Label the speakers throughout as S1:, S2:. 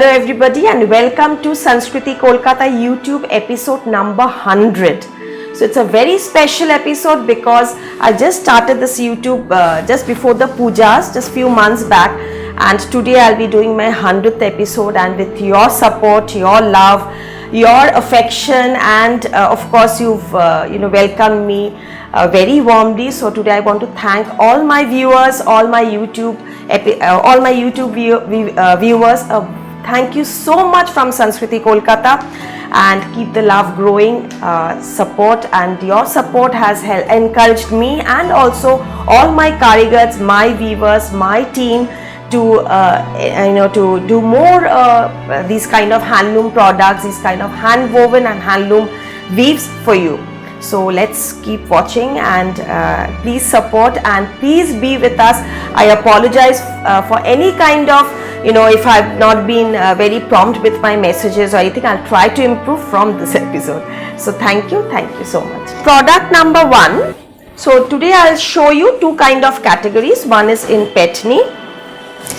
S1: Hello everybody and welcome to Sanskriti Kolkata YouTube episode number 100. So it's a very special episode because I just started this YouTube just before the pujas, just few months back, and today I'll be doing my 100th episode, and with your support, your love, your affection, and of course you've welcomed me very warmly. So today I want to thank all my viewers, all my YouTube viewers. Thank you so much from Sanskriti Kolkata, and keep the love growing, support, and your support has encouraged me and also all my karigars, my viewers, my team to to do more these kind of handloom products, these kind of hand woven and handloom weaves for you. So let's keep watching, and please support and please be with us. I apologize for any kind of if I've not been very prompt with my messages or anything. I'll try to improve from this episode. So thank you so much. Product number 1. So today I'll show you two kind of categories. One is in Paithani.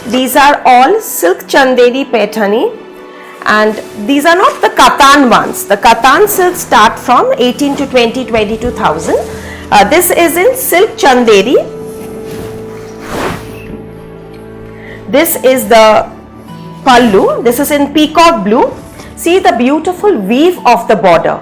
S1: These are all silk Chanderi Paithani, and these are not the Katan ones. The Katan silks start from 18 to 22,000. This is in silk Chanderi. This is the pallu. This is in peacock blue. See the beautiful weave of the border.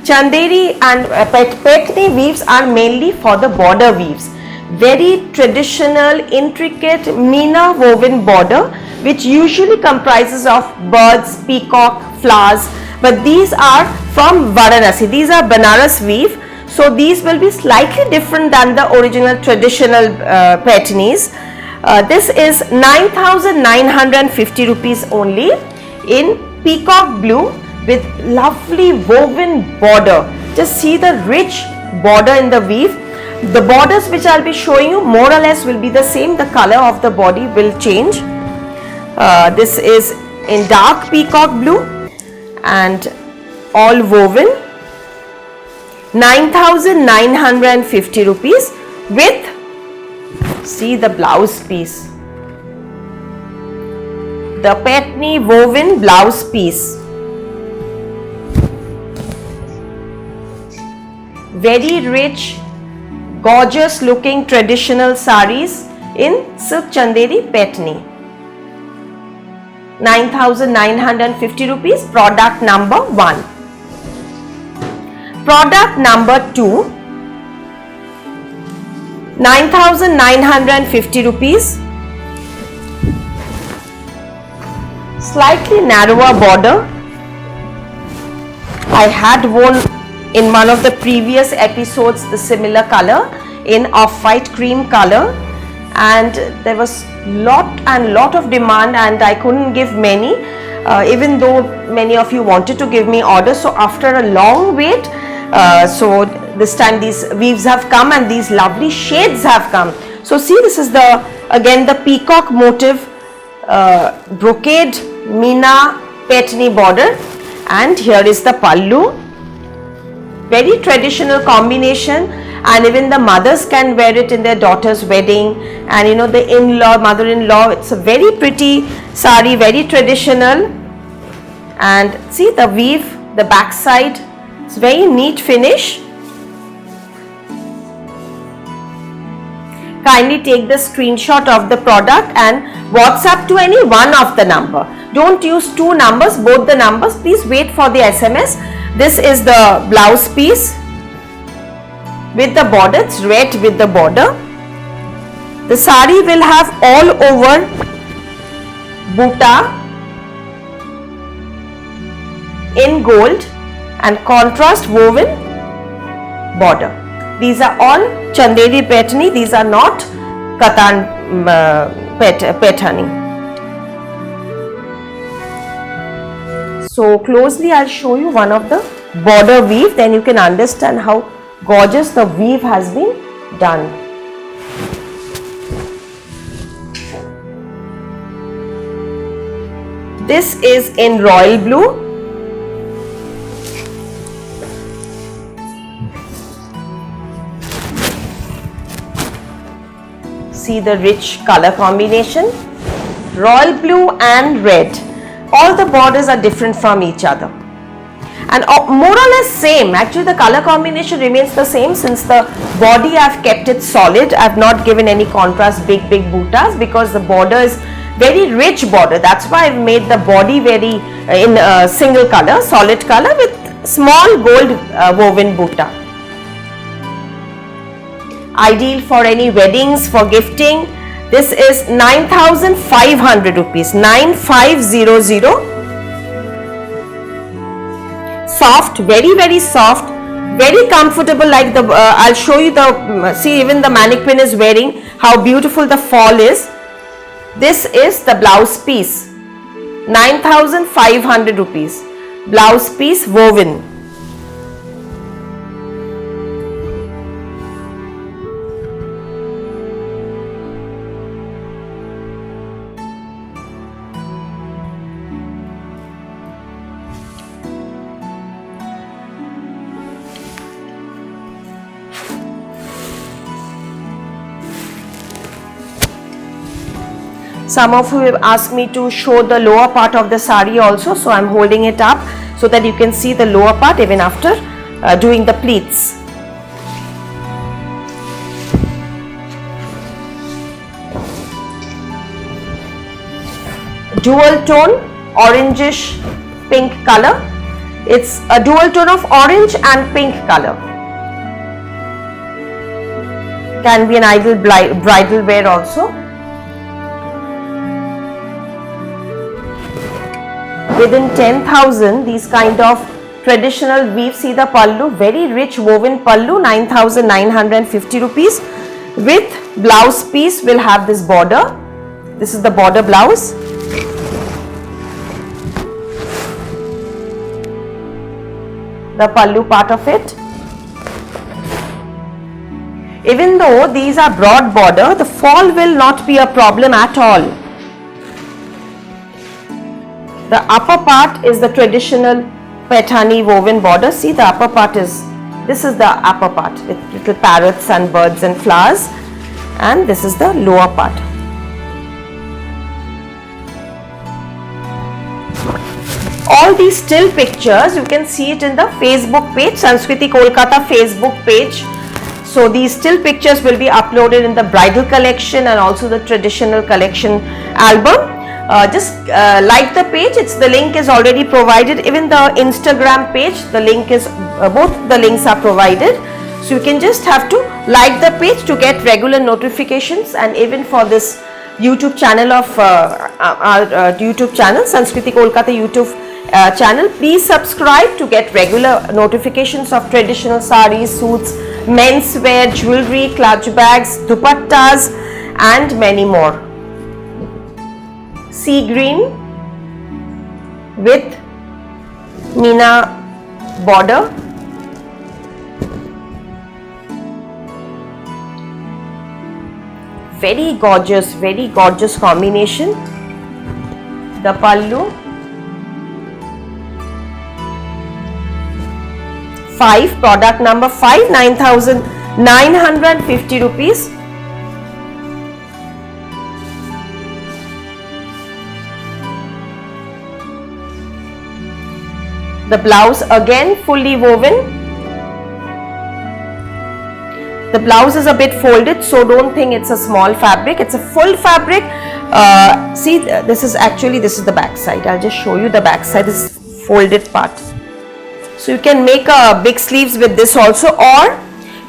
S1: Chanderi and Paithani weaves are mainly for the border weaves. Very traditional, intricate Meena woven border, which usually comprises of birds, peacock, flowers. But these are from Varanasi. These are Banaras weave. So these will be slightly different than the original traditional Paithanis. This is 9,950 rupees only in peacock blue with lovely woven border. Just see the rich border in the weave. The borders which I'll be showing you more or less will be the same. The color of the body will change. This is in dark peacock blue and all woven. 9,950 rupees with, see the blouse piece, the Paithani woven blouse piece. Very rich, gorgeous looking traditional saris in silk Chanderi Paithani. 9,950 rupees, product number 1. Product number 2, 9,950 rupees, slightly narrower border. I had worn in one of the previous episodes the similar color in off-white cream color, and there was lot of demand and I couldn't give many, even though many of you wanted to give me orders. So after a long wait, so this time these weaves have come and these lovely shades have come. So see, this is again the peacock motif brocade Meena Paithani border, and here is the pallu. Very traditional combination, and even the mothers can wear it in their daughter's wedding, and the in-law, mother-in-law. It's a very pretty sari, very traditional. And see the weave, the back side, it's very neat finish. Kindly take the screenshot of the product and WhatsApp to any one of the number. Don't use two numbers, both the numbers. Please wait for the SMS. This is the blouse piece with the border. It's red with the border. The sari will have all over buta in gold and contrast woven border. These are all Chanderi Paithani. These are not Katan Paithani. So closely I'll show you one of the border weave, then you can understand how gorgeous the weave has been done. This is in royal blue. See the rich color combination, royal blue and red. all the borders are different from each other. And more or less same, actually the color combination remains the same since the body I have kept it solid. I have not given any contrast big buttas because the border is very rich border. That's why I have made the body very in single color, solid color with small gold woven butta. Ideal for any weddings, for gifting. This is 9,500 rupees, 9500. Soft, very soft, very comfortable, like the I'll show you the see, even the mannequin is wearing, how beautiful the fall is. This is the blouse piece, 9,500 rupees, blouse piece woven. Some of you have asked me to show the lower part of the sari also, so I am holding it up so that you can see the lower part even after doing the pleats. Dual tone, orangish pink color. It's a dual tone of orange and pink color. Can be an ideal bridal wear also. Within 10,000, these kind of traditional weave, see the pallu, very rich woven pallu, 9,950 rupees. With blouse piece will have this border. This is the border blouse. The pallu part of it. Even though these are broad border, the fall will not be a problem at all. The upper part is the traditional Paithani woven border. See, the upper part is, this is the upper part with little parrots and birds and flowers, and this is the lower part. All these still pictures, you can see it in the Facebook page, Sanskriti Kolkata Facebook page. So these still pictures will be uploaded in the bridal collection and also the traditional collection album. Just like the page, the link is already provided. Even the Instagram page, the link is both the links are provided. So you can just have to like the page to get regular notifications, and even for this YouTube channel of our YouTube channel, Sanskriti Kolkata YouTube channel, please subscribe to get regular notifications of traditional sarees, suits, menswear, jewelry, clutch bags, dupattas, and many more. Sea green with Meena border. Very gorgeous combination. The pallu. 5, product number 5, 9,950 rupees. The blouse again fully woven. The blouse is a bit folded, so don't think it's a small fabric. It's a full fabric. See, this is the back side. I'll just show you the back side. This is folded part. So you can make a big sleeves with this also, or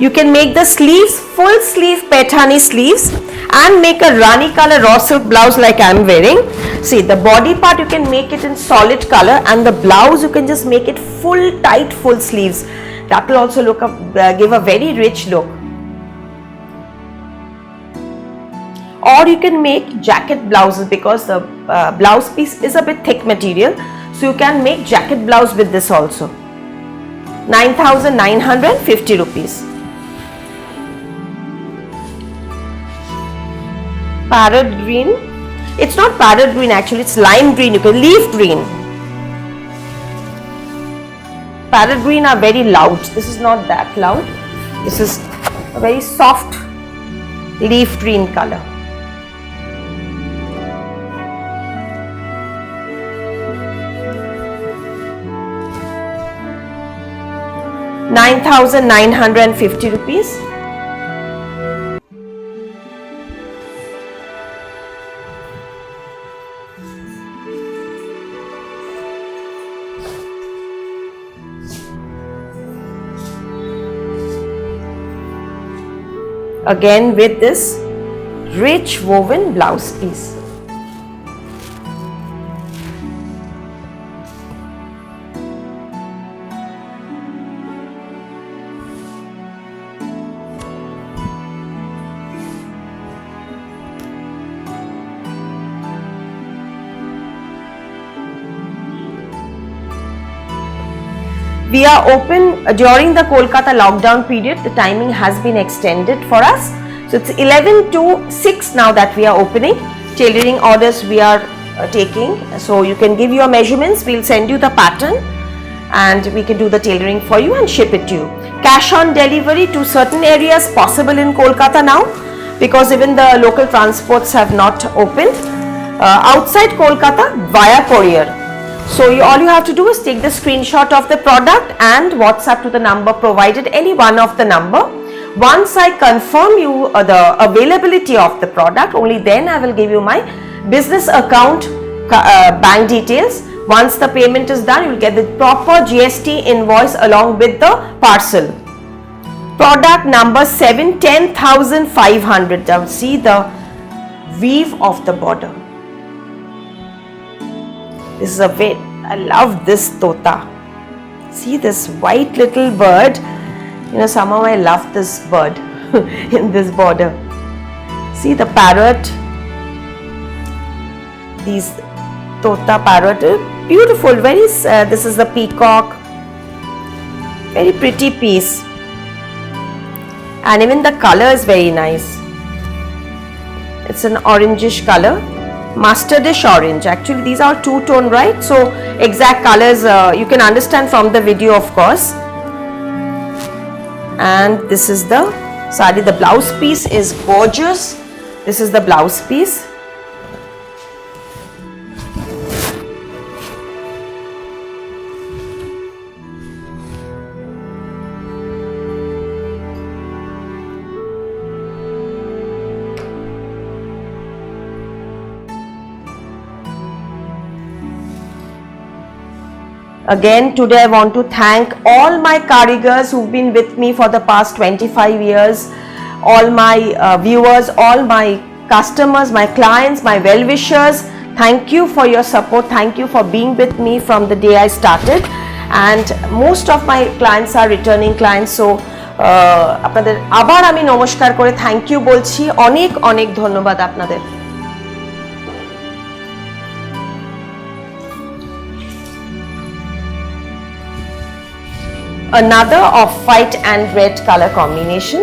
S1: you can make the sleeves full sleeve Paithani sleeves and make a Rani color raw silk blouse like I am wearing. See, the body part you can make it in solid color, and the blouse you can just make it full tight full sleeves. That will also give a very rich look. Or you can make jacket blouses, because the blouse piece is a bit thick material, so you can make jacket blouse with this also. 9,950 rupees. Parrot green. It's not parrot green actually, it's lime green. You can leaf green. Parrot green are very loud. This is not that loud. This is a very soft leaf green color. 9,950 rupees. Again with this rich woven blouse piece. We are open during the Kolkata lockdown period. The timing has been extended for us. So it's 11 to 6 now that we are opening. Tailoring orders we are taking. So you can give your measurements. We'll send you the pattern and we can do the tailoring for you and ship it to you. Cash on delivery to certain areas possible in Kolkata now because even the local transports have not opened. Outside Kolkata via courier. So all you have to do is take the screenshot of the product and WhatsApp to the number provided, any one of the number. Once I confirm you the availability of the product, only then I will give you my business account bank details. Once the payment is done, you will get the proper GST invoice along with the parcel. Product number 7, 10,500. Now see the weave of the border. This is a way, I love this tota. See this white little bird. You know, somehow I love this bird in this border. See the parrot. These tota parrot, beautiful, very, this is the peacock. Very pretty piece. And even the color is very nice. It's an orangish color. Mustardish orange. Actually these are two-tone, right? So exact colors you can understand from the video, of course. And this is the sari. The blouse piece is gorgeous. This is the blouse piece. Again, today I want to thank all my karigars who've been with me for the past 25 years, all my viewers, all my customers, my clients, my well-wishers. Thank you for your support. Thank you for being with me from the day I started. And most of my clients are returning clients. So, আপনাদের আবার আমি নমস্কার করে thank you বলছি, অনেক অনেক ধন্যবাদ আপনাদের। Another off-white and red color combination.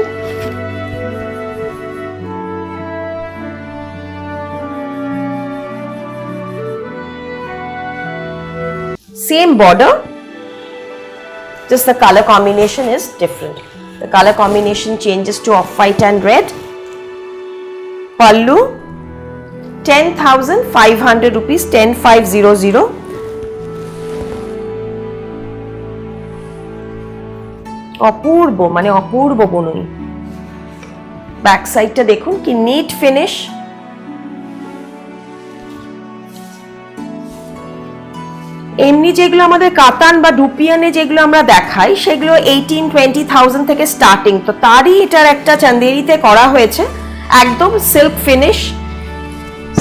S1: Same border, just the color combination is different. The color combination changes to off-white and red. Pallu 10,500 rupees, 10,500. অপূর্ব, মানে অপূর্ব বুননি। ব্যাক সাইডটা দেখুন কি নিট ফিনিশ। এমনি যেগুলো আমাদের কাতান বা ডুপিয়ানে যেগুলো আমরা দেখাই সেগুলো 18-20,000 থেকে স্টার্টিং। তো তারই এটার একটা চান্দেরিতে করা হয়েছে, একদম সিল্ক ফিনিশ,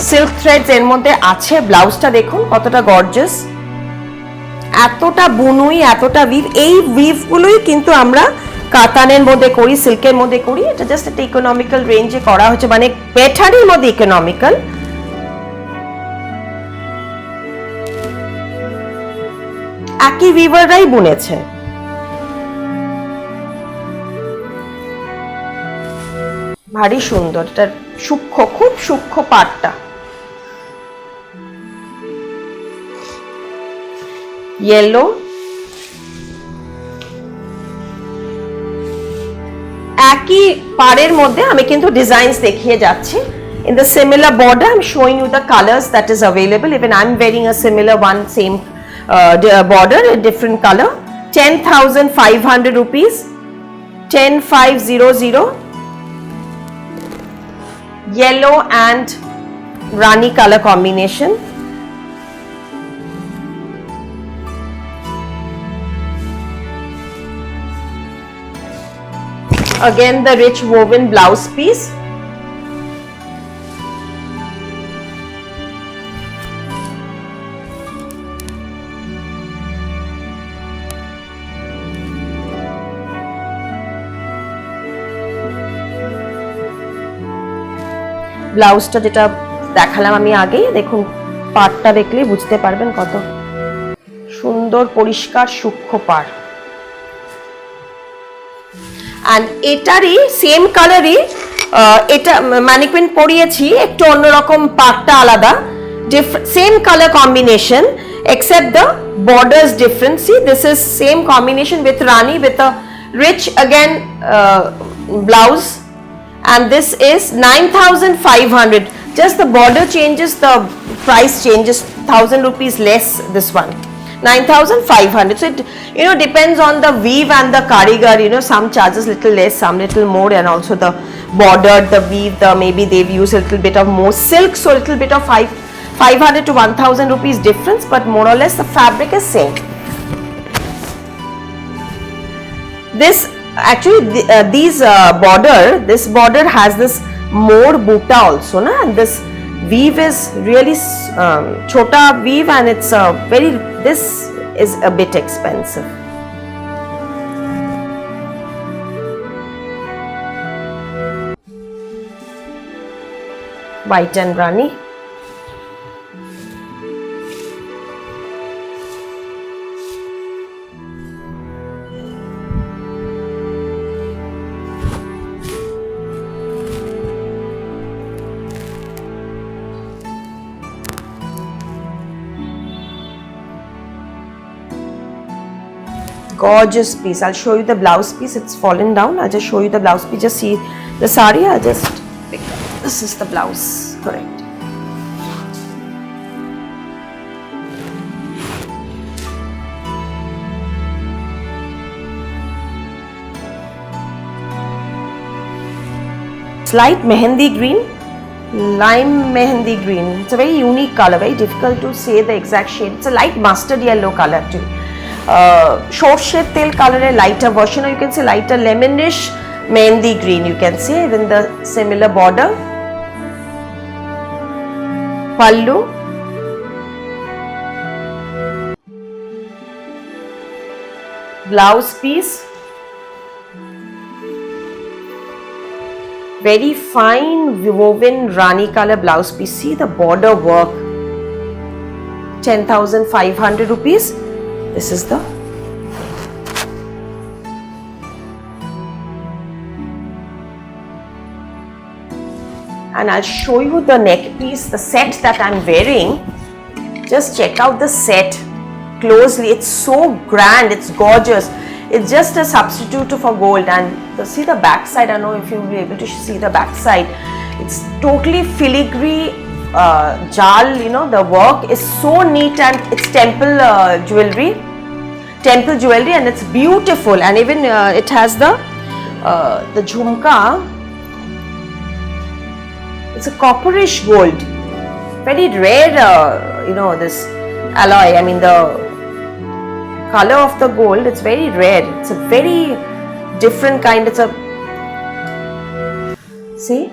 S1: সিল্ক থ্রেডস এর মধ্যে আছে। ব্লাউজটা দেখুন কতটা গর্জিয়াস, এতটা বুনুই, এতটা উইভ। এই উইভগুলোই কিন্তু আমরা কাতানের মধ্যে করি, সিল্কের মধ্যে করি। এটা জাস্ট একটা ইকোনমিক্যাল রেঞ্জে করা হচ্ছে, মানে পেঠারির মধ্যে ইকোনমিক্যাল। একই উইভাররাই বুনেছে। ভারী সুন্দর, এটার সূক্ষ্ম, খুব সূক্ষ্ম পাটটা। ইয়েলো, একই পাড়ের মধ্যে আমি কিন্তু ডিজাইনস দেখিয়ে যাচ্ছি। In the similar border, I'm showing you the colors that is available. Even I'm wearing a similar one, same border, a different color. 10,500 rupees, 10,500. Yellow and Rani color combination. Again the rich woven blouse piece. ব্লাউজটা যেটা দেখালাম আমি আগেই, দেখুন পাড়টা দেখলেই বুঝতে পারবেন কত সুন্দর পরিষ্কার সূক্ষ্ম পাড়। and এটারই সেম কালারই এটা ম্যানিকুইন পরিয়েছি, একটু অন্যরকম পাড়টা আলাদা, same colour combination except the borders different. See, this is same combination with Rani with a rich again blouse, and this is 9,500. just the border changes, the price changes 1,000 rupees less, this one 9,500. so it depends on the weave and the karigar, some charges little less, some little more, and also the border, the weave, maybe they've used a little bit of more silk, so a little bit of 500 to 1,000 rupees difference, but more or less the fabric is same. This actually this border has this more buta also, na, and this weave is really chota weave, and it's this is a bit expensive. White and Rani. Gorgeous piece. I'll show you the blouse piece. It's fallen down. I'll just show you the blouse piece. Just see the sari. I'll just pick up. This is the blouse. Correct. It's light mehendi green, lime mehendi green. It's a very unique color. Very difficult to say the exact shade. It's a light mustard yellow color too. Shorshe tel color, a lighter version, or you can say lighter lemonish mehendi green, you can say, even the similar border. Pallu, blouse piece, very fine woven Rani color blouse piece. See the border work. 10,500 rupees. This is the and I'll show you the neck piece, the set that I'm wearing. Just check out the set closely. It's so grand, it's gorgeous. It's just a substitute for gold. And see the back side. I don't know if you'll be able to see the back side. It's totally filigree jal, the work is so neat, and it's temple jewelry, and it's beautiful. And even it has the jhumka. It's a copperish gold, very rare, this alloy. I mean the color of the gold, it's very rare. It's a very different kind. It's a, see,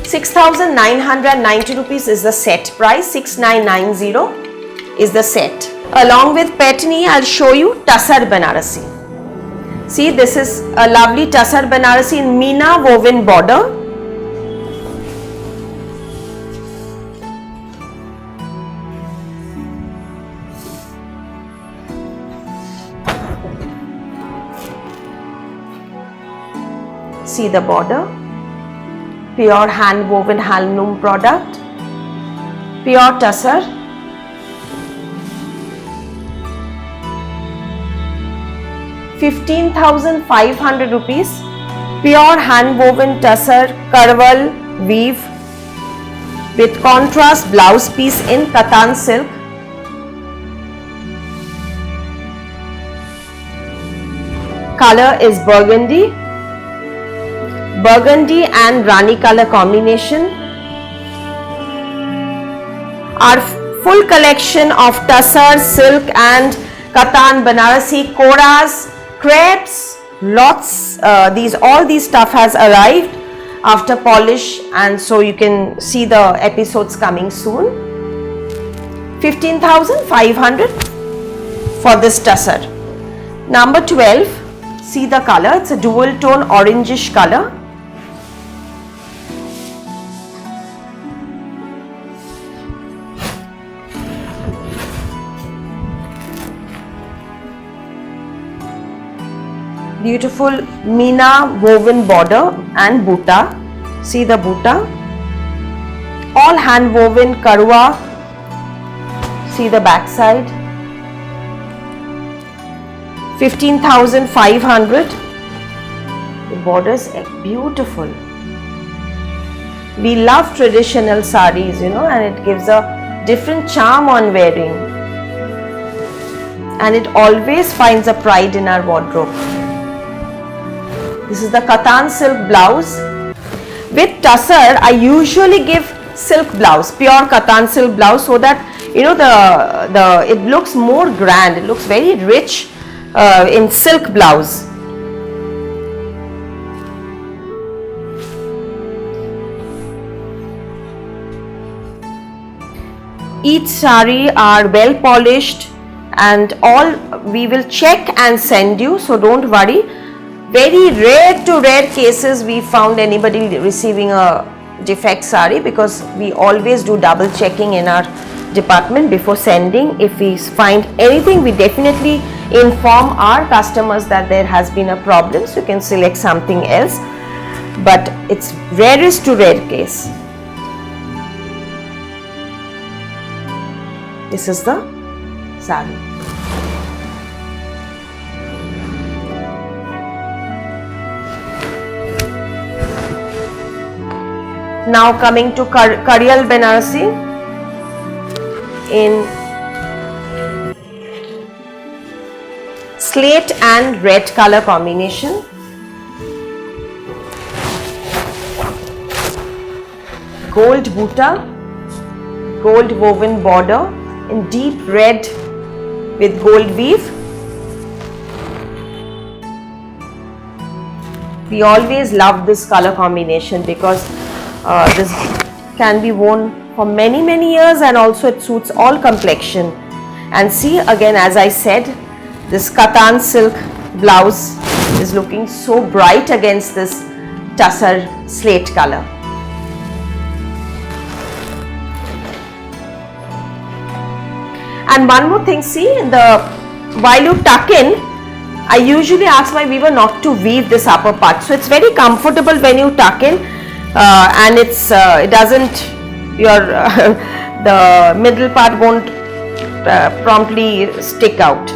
S1: 6,990 rupees is the set price. 6,990 is the set. Along with Petni, I'll show you Tussar Banarasi. See, this is a lovely Tussar Banarasi in Meena woven border. See the border. Pure hand woven handloom product, pure tussar. ₹15,500. Pure hand woven tussar karwal weave with contrast blouse piece in katan silk. color is burgundy. Burgundy and Rani color combination. Our full collection of tussar, silk and Katan, Banarasi, koras, crepes, lots, all these stuff has arrived after polish, and so you can see the episodes coming soon. 15,500 for this tussar. Number 12, see the color, it's a dual tone orangish color. Beautiful Meena woven border and buta. See the buta. All hand woven karwa. See the back side. 15,500. The borders are beautiful. We love traditional sarees, and it gives a different charm on wearing. And it always finds a pride in our wardrobe. This is the Katan silk blouse. With tussar, I usually give silk blouse, pure Katan silk blouse, so that it looks more grand. It looks very rich in silk blouse. Each saree are well polished, and all we will check and send you, so don't worry. Very rare cases we found anybody receiving a defect saree, because we always do double checking in our department before sending. If we find anything, we definitely inform our customers that there has been a problem, so you can select something else, but it's rarest to rare case. This is the saree. Now coming to Kariyal Banarasi in slate and red color combination. Gold buta, gold woven border in deep red with gold weave. We always love this color combination because this can be worn for many years, and also it suits all complexion. And see, again, as I said, this Katan silk blouse is looking so bright against this tussar slate color. And one more thing, see, while you tuck in, I usually ask my weaver not to weave this upper part, so it's very comfortable when you tuck in. And it doesn't, the middle part won't promptly stick out.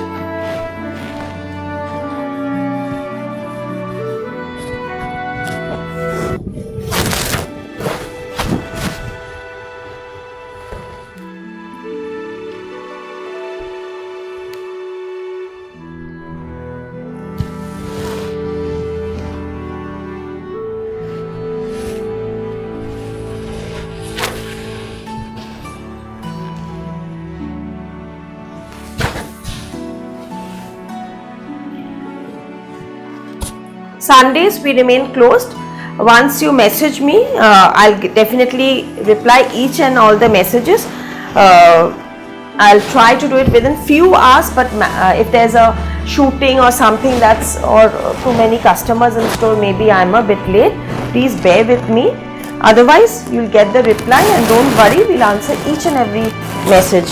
S1: Sundays we remain closed. Once you message me, I'll definitely reply each and all the messages. I'll try to do it within few hours, but if there's a shooting or something or too many customers in store, maybe I'm a bit late. Please bear with me. Otherwise, you'll get the reply, and don't worry, we'll answer each and every message.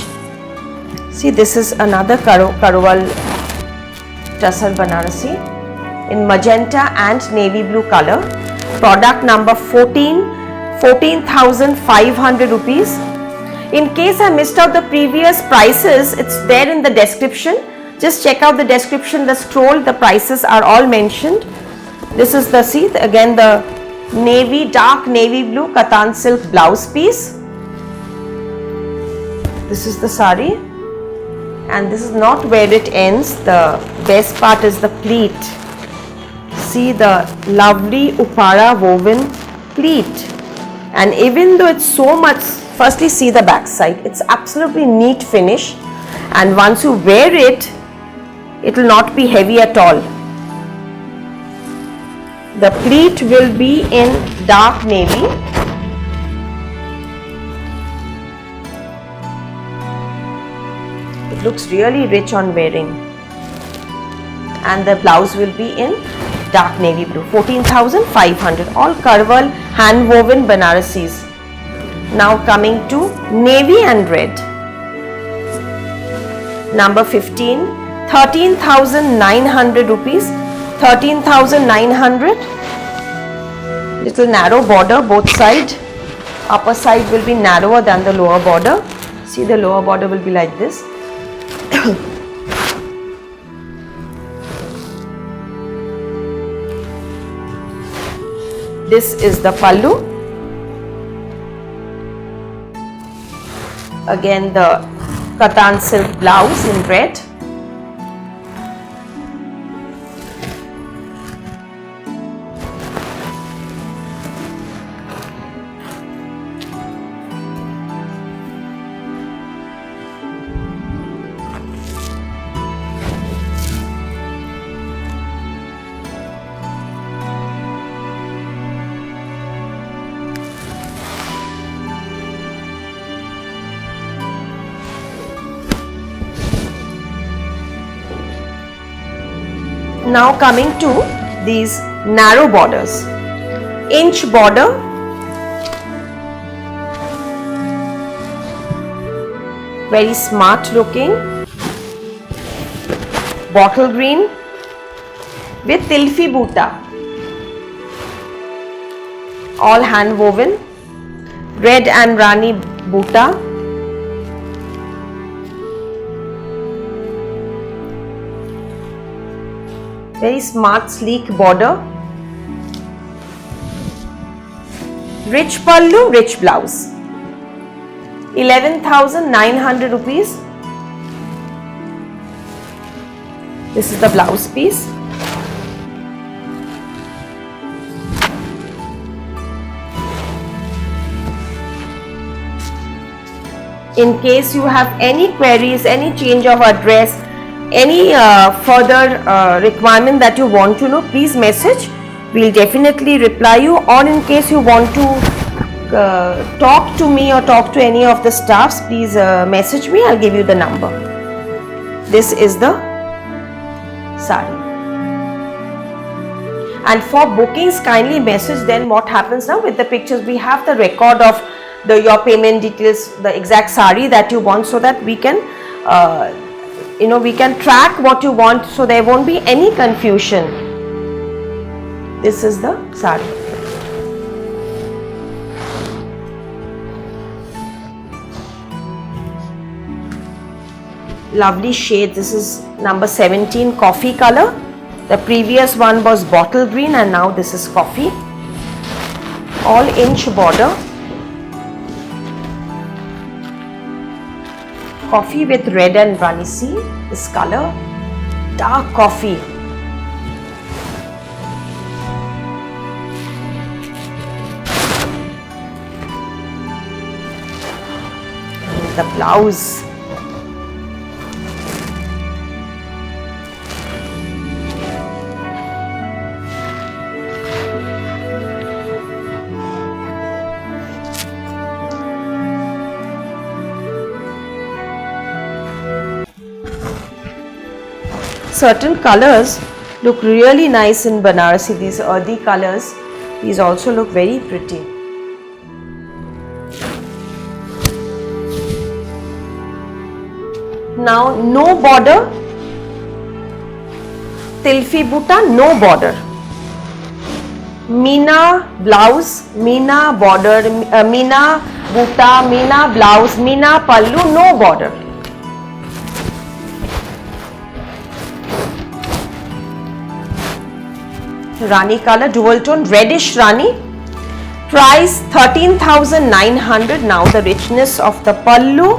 S1: See, this is another Karwal Tussar Banarasi in magenta and navy blue color. Product number 14,500 rupees. In case I missed out the previous prices, it's there in the description. Just check out the description, the scroll, the prices are all mentioned. This is the, see, again the dark navy blue Katan silk blouse piece. This is the sari, and this is not where it ends. The best part is the pleat. See the lovely Upara woven pleat, and even though it's so much, firstly see the back side, it's absolutely neat finish, and once you wear it, it will not be heavy at all. The pleat will be in dark navy. It looks really rich on wearing, and the blouse will be in dark navy blue. 14,500, all Karwal hand woven Banarasis. Now coming to navy and red. Number 15, 13,900 rupees. 13,900. Little narrow border both side. Upper side will be narrower than the lower border. See, the lower border will be like this. This is the pallu. Again the Katan silk blouse in red. Now coming to these narrow borders, inch border, very smart looking, bottle green with tilfi buta, all hand woven, red and rani buta. Very smart sleek border, rich pallu, rich blouse. 11,900 rupees. This is the blouse piece. In case you have any queries, any change of address, any further requirement that you want to know, please message. We'll definitely reply you. Or in case you want to talk to me or talk to any of the staffs, please message me. I'll give you the number. This is the sari. And for bookings, kindly message. Then what happens now with the pictures, we have the record of your payment details, the exact sari that you want, so that we can we can track what you want, so there won't be any confusion. This is the sari. Lovely shade. This is number 17, coffee color. The previous one was bottle green and now this is coffee. All inch border. Coffee with red and rani. See this color, dark coffee. And the blouse. Certain colors look really nice in Banarasi. These earthy colors, these also look very pretty. Now no border, tilfi buta, no border. Meena blouse, Meena border, Meena buta, Meena blouse, Meena pallu, no border. Rani color, dual tone, reddish rani. Price 13,900. Now the richness of the pallu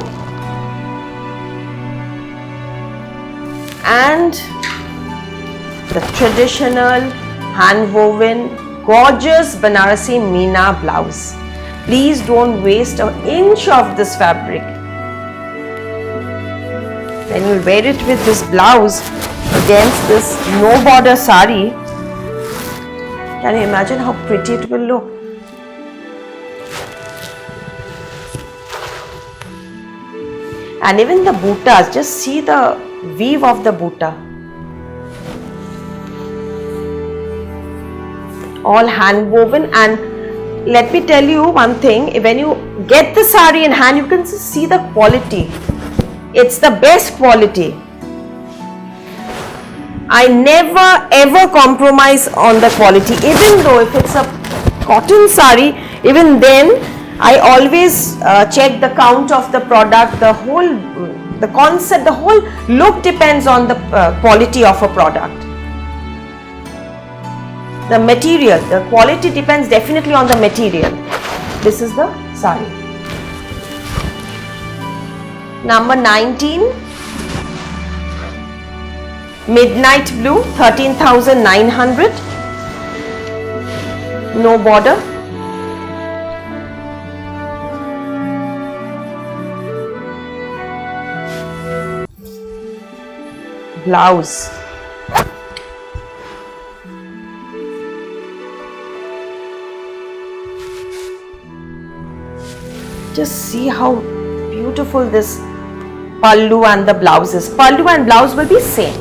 S1: and the traditional hand woven, gorgeous Banarasi Meena blouse. Please don't waste an inch of this fabric. When you wear it with this blouse against this no border sari, can you imagine how pretty it will look? And even the buttas, just see the weave of the butta. All hand woven, and let me tell you one thing, when you get the sari in hand, you can see the quality. It's the best quality. I never ever compromise on the quality, even though if it's a cotton sari, even then I always check the count of the product, the concept, the whole look depends on the quality of a product. The material, the quality depends definitely on the material. This is the sari. Number 19, Midnight Blue, 13,900, no border. Blouse. Just see how beautiful this pallu and the blouse is. Pallu and blouse will be same.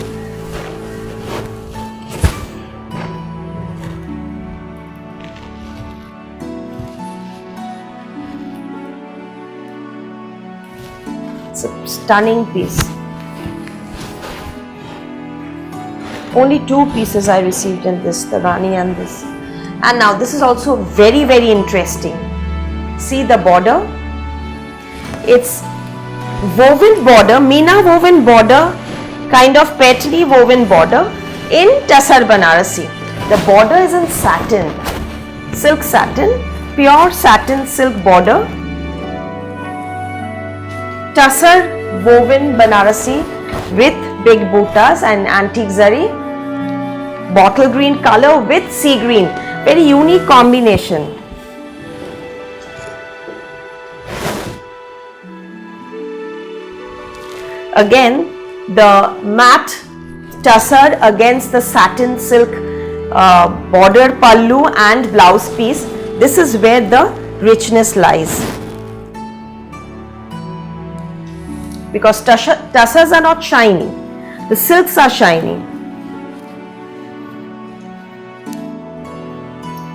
S1: It's a stunning piece. Only two pieces I received in this, the Rani and this. And now this is also very, very interesting. See the border. It's woven border, Meena woven border, kind of petli woven border in Tassar Banarasi. The border is in satin, silk satin, pure satin silk border. Tassar woven Banarasi with big buttas and antique zari, bottle green color with sea green, very unique combination. Again, the matte tussar against the satin silk border pallu and blouse piece. This is where the richness lies. Because tussars are not shiny, the silks are shiny.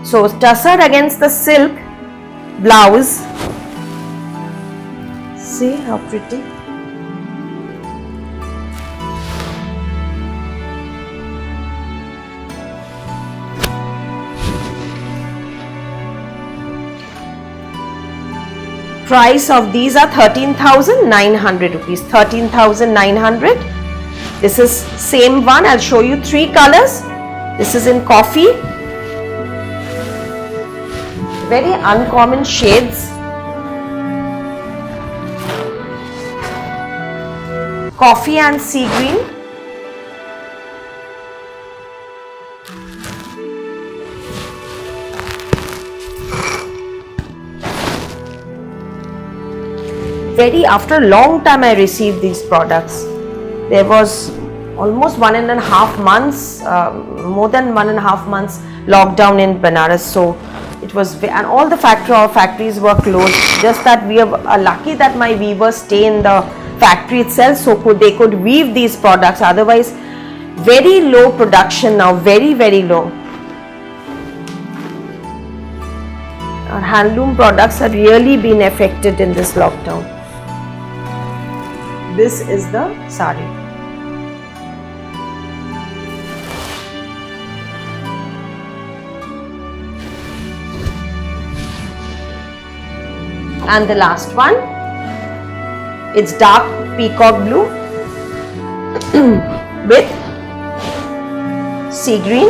S1: So tussar against the silk blouse. See how pretty. Price of these are 13,900 rupees. 13,900. This is same one. I'll show you three colors. This is in coffee. Very uncommon shades. Coffee and sea green. After a long time I received these products. There was almost 1.5 months, more than 1.5 months lockdown in Banaras. So it was, and all the factories were closed. Just that we are lucky that my weavers stay in the factory itself, so they could weave these products. Otherwise, very low production now, very, very low. Our handloom products have really been affected in this lockdown. This is the sari. And the last one, it's dark peacock blue with sea green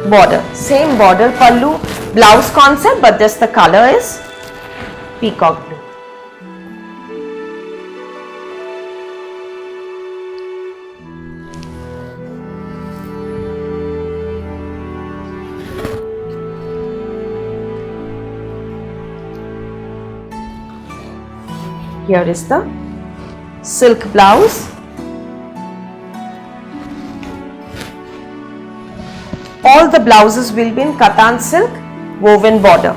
S1: border. Same border pallu blouse concept, but just the color is peacock blue. Here is the silk blouse. All the blouses will be in Katan silk woven border.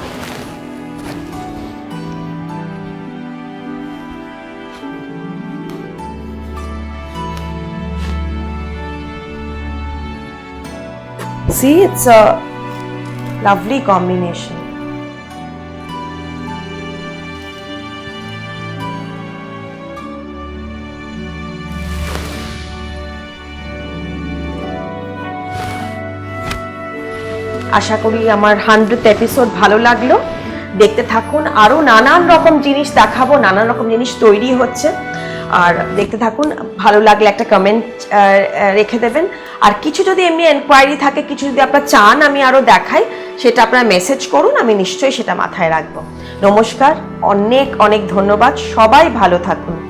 S1: See, it's a lovely combination. আশা করি আমার 100th episode ভালো লাগলো। দেখতে থাকুন, আরো নানান রকম জিনিস দেখাবো, নানান রকম জিনিস তৈরি হচ্ছে। আর দেখতে থাকুন, ভালো লাগলে একটা কমেন্ট রেখে দেবেন। আর কিছু যদি এমনি এনকোয়ারি থাকে, কিছু যদি আপনারা চান আমি আরো দেখাই, সেটা আপনারা মেসেজ করুন, আমি নিশ্চয়ই সেটা মাথায় রাখবো। নমস্কার, অনেক অনেক ধন্যবাদ, সবাই ভালো থাকুন।